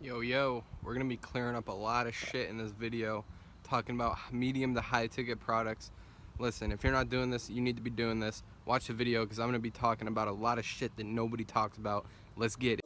Yo, we're gonna be clearing up a lot of shit in this video, talking about medium to high ticket products. Listen, if you're not doing this, you need to be doing this. Watch the video because I'm gonna be talking about a lot of shit that nobody talks about. Let's get it.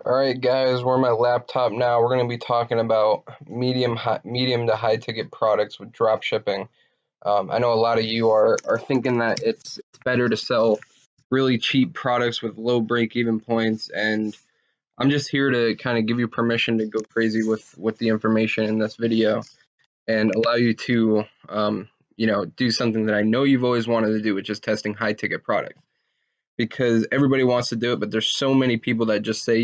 Alright guys, we're on my laptop now. We're gonna be talking about medium to high ticket products with drop shipping. I know a lot of you are thinking that it's better to sell really cheap products with low break-even points, and I'm just here to kind of give you permission to go crazy with the information in this video and allow you to, do something that I know you've always wanted to do, which is testing high-ticket products. Because everybody wants to do it, but there's so many people that just say,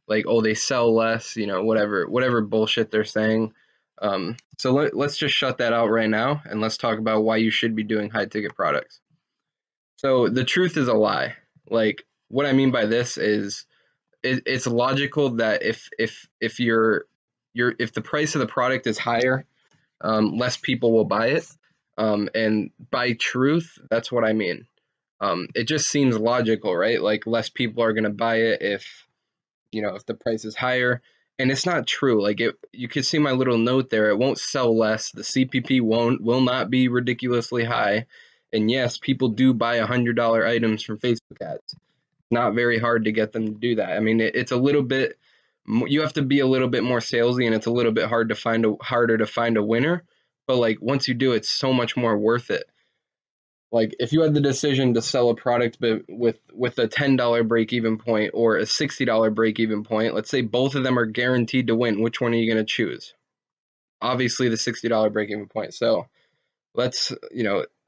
like, oh, they sell less, whatever bullshit they're saying. So let's just shut that out right now, and let's talk about why you should be doing high ticket products. So the truth is a lie. Like, what I mean by this is it's logical that if the price of the product is higher, less people will buy it. And by truth, that's what I mean. It just seems logical, right? Like less people are going to buy it if the price is higher. And it's not true. Like you can see my little note there. It won't sell less. The CPP will not be ridiculously high. And yes, people do buy $100 items from Facebook ads. Not very hard to get them to do that. I mean, it's a little bit. You have to be a little bit more salesy, and it's a little bit harder to find a winner. But like once you do, it's so much more worth it. Like if you had the decision to sell a product but with a $10 break even point or a $60 break even point, let's say both of them are guaranteed to win, which one are you going to choose? Obviously the $60 break even point. So I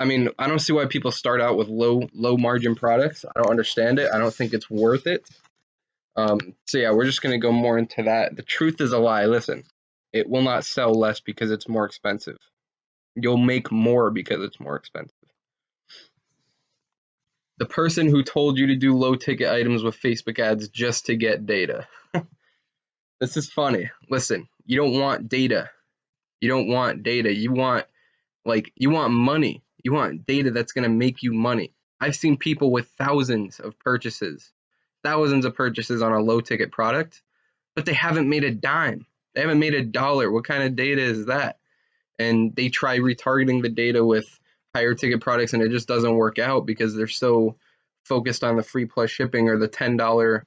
mean, I don't see why people start out with low margin products. I don't understand it. I don't think it's worth it. So yeah, we're just going to go more into that. The truth is a lie. Listen, it will not sell less because it's more expensive. You'll make more because it's more expensive. The person who told you to do low ticket items with Facebook ads just to get data. This is funny. Listen, you don't want data. You don't want data. You want money. You want data that's going to make you money. I've seen people with thousands of purchases on a low ticket product, but they haven't made a dime. They haven't made a dollar. What kind of data is that? And they try retargeting the data with higher ticket products, and it just doesn't work out because they're so focused on the free plus shipping or the $10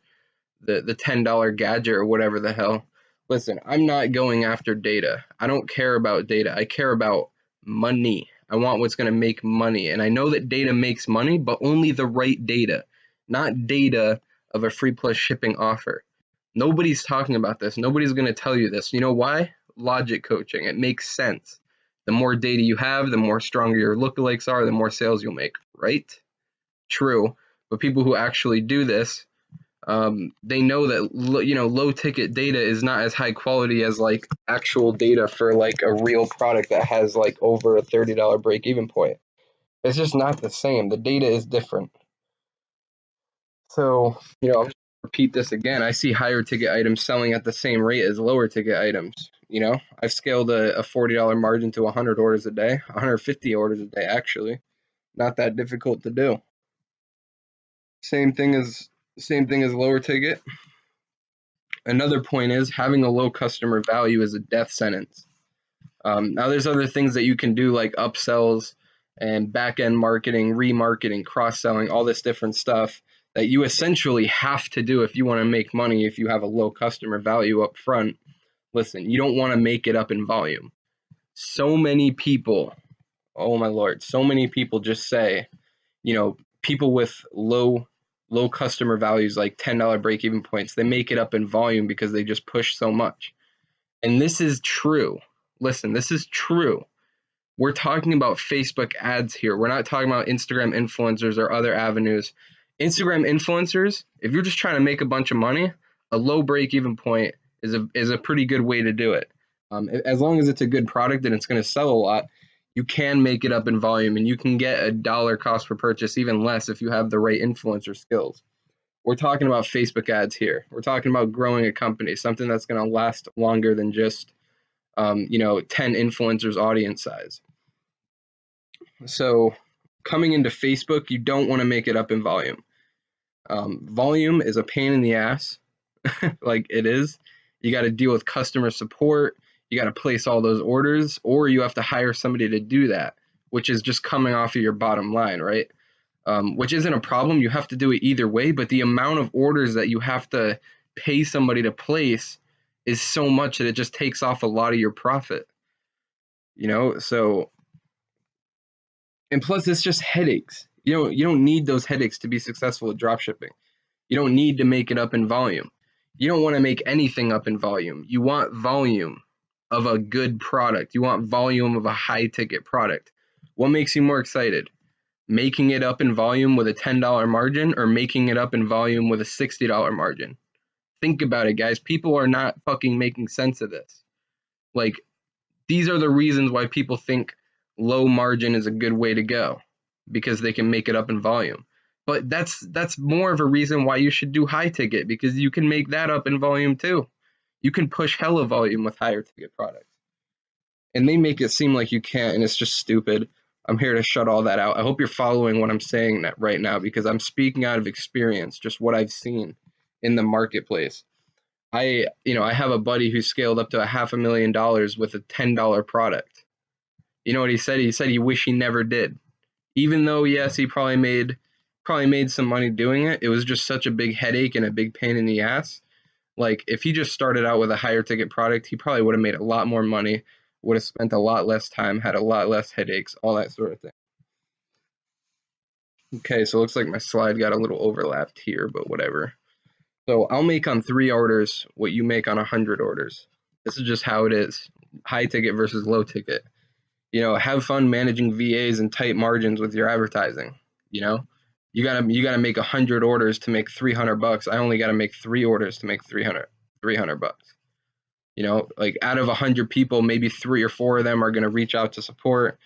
gadget or whatever the hell. Listen, I'm not going after data. I don't care about data. I care about money. I want what's going to make money. And I know that data makes money, but only the right data, not data of a free plus shipping offer. Nobody's talking about this. Nobody's going to tell you this. You know why? Logic coaching. It makes sense. The more data you have, the more stronger your lookalikes are, the more sales you'll make, right? True. But people who actually do this, they know that low ticket data is not as high quality as like actual data for like a real product that has like over a $30 break even point. It's just not the same. The data is different. So, I'll just repeat this again. I see higher ticket items selling at the same rate as lower ticket items. I've scaled a $40 margin to 100 orders a day, 150 orders a day, actually. Not that difficult to do. Same thing as lower ticket. Another point is having a low customer value is a death sentence. Now there's other things that you can do like upsells and back-end marketing, remarketing, cross-selling, all this different stuff that you essentially have to do if you want to make money if you have a low customer value up front. Listen, you don't want to make it up in volume. So many people, oh my Lord, so many people just say, people with low customer values like $10 break even points, they make it up in volume because they just push so much. And this is true. Listen, this is true. We're talking about Facebook ads here. We're not talking about Instagram influencers or other avenues. Instagram influencers, if you're just trying to make a bunch of money, a low break even point is a pretty good way to do it. As long as it's a good product and it's going to sell a lot, you can make it up in volume, and you can get a dollar cost per purchase, even less if you have the right influencer skills. We're talking about Facebook ads here. We're talking about growing a company, something that's going to last longer than just 10 influencers audience size. So coming into Facebook, you don't want to make it up in volume. Volume is a pain in the ass, like it is. You got to deal with customer support. You got to place all those orders, or you have to hire somebody to do that, which is just coming off of your bottom line, right? Which isn't a problem. You have to do it either way, but the amount of orders that you have to pay somebody to place is so much that it just takes off a lot of your profit. So, and plus it's just headaches. You don't need those headaches to be successful at dropshipping. You don't need to make it up in volume. You don't want to make anything up in volume. You want volume of a good product. You want volume of a high ticket product. What makes you more excited? Making it up in volume with a $10 margin, or making it up in volume with a $60 margin? Think about it, guys. People are not fucking making sense of this. Like, these are the reasons why people think low margin is a good way to go, because they can make it up in volume. But that's more of a reason why you should do high ticket, because you can make that up in volume too. You can push hella volume with higher ticket products. And they make it seem like you can't, and it's just stupid. I'm here to shut all that out. I hope you're following what I'm saying right now, because I'm speaking out of experience, just what I've seen in the marketplace. I have a buddy who scaled up to $500,000 with a $10 product. You know what he said? He said he wished he never did. Even though, yes, he probably made some money doing it, it was just such a big headache and a big pain in the ass. Like, if he just started out with a higher ticket product, he probably would have made a lot more money, would have spent a lot less time, had a lot less headaches, all that sort of thing. Okay, so it looks like my slide got a little overlapped here, but whatever. So I'll make on 3 orders what you make on 100 orders. This is just how it is. High ticket versus low ticket. Have fun managing VAs and tight margins with your advertising. You gotta make 100 orders to make $300. I only gotta make 3 orders to make $300. Like, out of 100 people, maybe 3 or 4 of them are gonna reach out to support,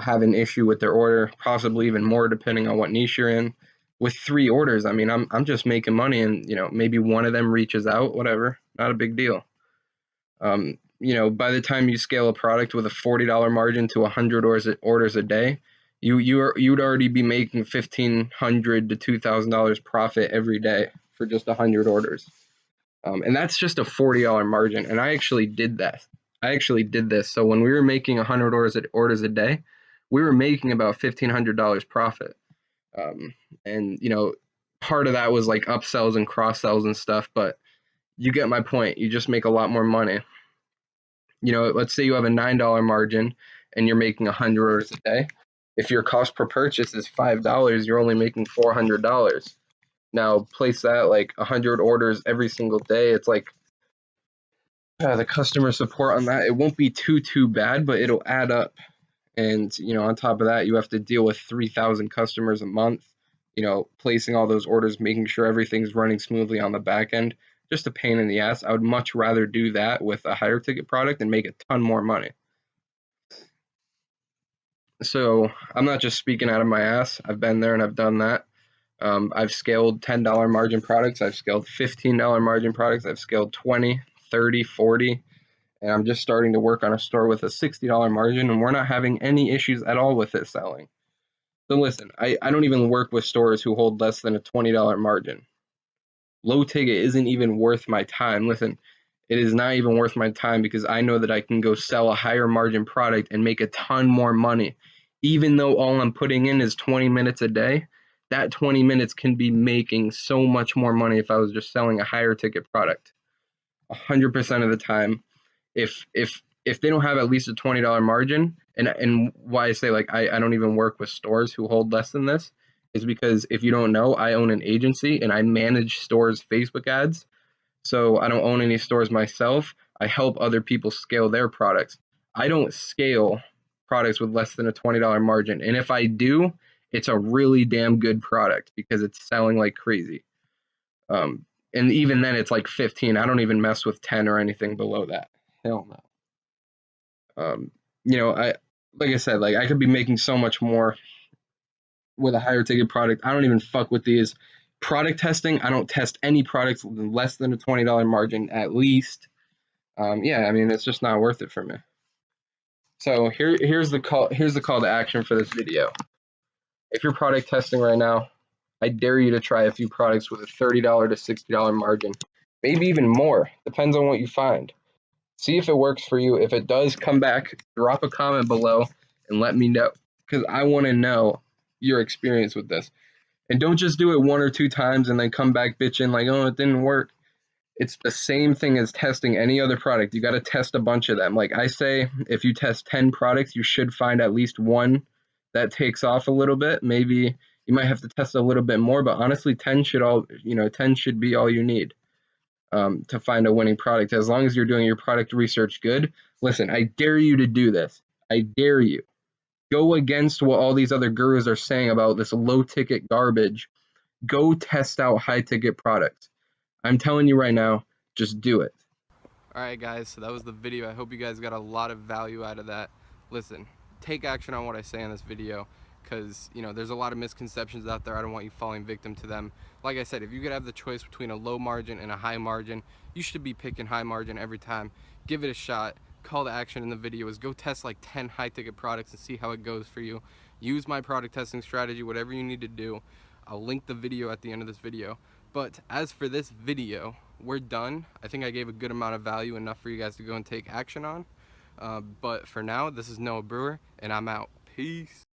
have an issue with their order, possibly even more depending on what niche you're in. With 3 orders, I mean, I'm just making money, and maybe one of them reaches out, whatever, not a big deal. By the time you scale a product with a $40 margin to 100 orders a day, you'd already be making $1,500 to $2,000 profit every day for just 100 orders. And that's just a $40 margin. And I actually did that. So when we were making 100 orders a day, we were making about $1,500 profit. And part of that was like upsells and cross sells and stuff, but you get my point. You just make a lot more money. Let's say you have a $9 margin and you're making 100 orders a day. If your cost per purchase is $5, you're only making $400. Now place that like 100 orders every single day. It's like the customer support on that, it won't be too bad, but it'll add up. And on top of that, you have to deal with 3,000 customers a month. Placing all those orders, making sure everything's running smoothly on the back end. Just a pain in the ass. I would much rather do that with a higher ticket product and make a ton more money. So I'm not just speaking out of my ass. I've been there and I've done that. I've scaled $10 margin products. I've scaled $15 margin products. I've scaled 20, 30, 40. And I'm just starting to work on a store with a $60 margin, and we're not having any issues at all with it selling. So listen, I don't even work with stores who hold less than a $20 margin. Low ticket isn't even worth my time. Listen, it is not even worth my time, because I know that I can go sell a higher margin product and make a ton more money. Even though all I'm putting in is 20 minutes a day, that 20 minutes can be making so much more money if I was just selling a higher ticket product. 100% of the time, if they don't have at least a $20 margin, and why I say like I don't even work with stores who hold less than this, is because if you don't know, I own an agency and I manage stores' Facebook ads. So I don't own any stores myself. I help other people scale their products. I don't scale products with less than a $20 margin. And if I do, it's a really damn good product because it's selling like crazy. And even then it's like 15. I don't even mess with 10 or anything below that. Hell no. Like I said, like I could be making so much more with a higher ticket product. I don't even fuck with these product testing. I don't test any products with less than a $20 margin at least. Yeah, I mean, it's just not worth it for me. So here's the call to action for this video. If you're product testing right now, I dare you to try a few products with a $30 to $60 margin, maybe even more. Depends on what you find. See if it works for you. If it does, come back, drop a comment below, and let me know, because I want to know your experience with this. And don't just do it 1 or 2 times and then come back bitching like, oh, it didn't work. It's the same thing as testing any other product. You got to test a bunch of them. Like I say, if you test 10 products, you should find at least one that takes off a little bit. Maybe you might have to test a little bit more, but honestly, 10 should be all you need to find a winning product. As long as you're doing your product research good. Listen, I dare you to do this. I dare you. Go against what all these other gurus are saying about this low ticket garbage. Go test out high ticket products. I'm telling you right now, just do it. Alright guys, so that was the video. I hope you guys got a lot of value out of that. Listen, take action on what I say in this video, because there's a lot of misconceptions out there. I don't want you falling victim to them. Like I said, if you could have the choice between a low margin and a high margin, you should be picking high margin every time. Give it a shot. Call to action in the video is go test like 10 high ticket products and see how it goes for you. Use my product testing strategy, whatever you need to do. I'll link the video at the end of this video. But as for this video, we're done. I think I gave a good amount of value, enough for you guys to go and take action on. But for now, this is Noah Brewer, and I'm out. Peace.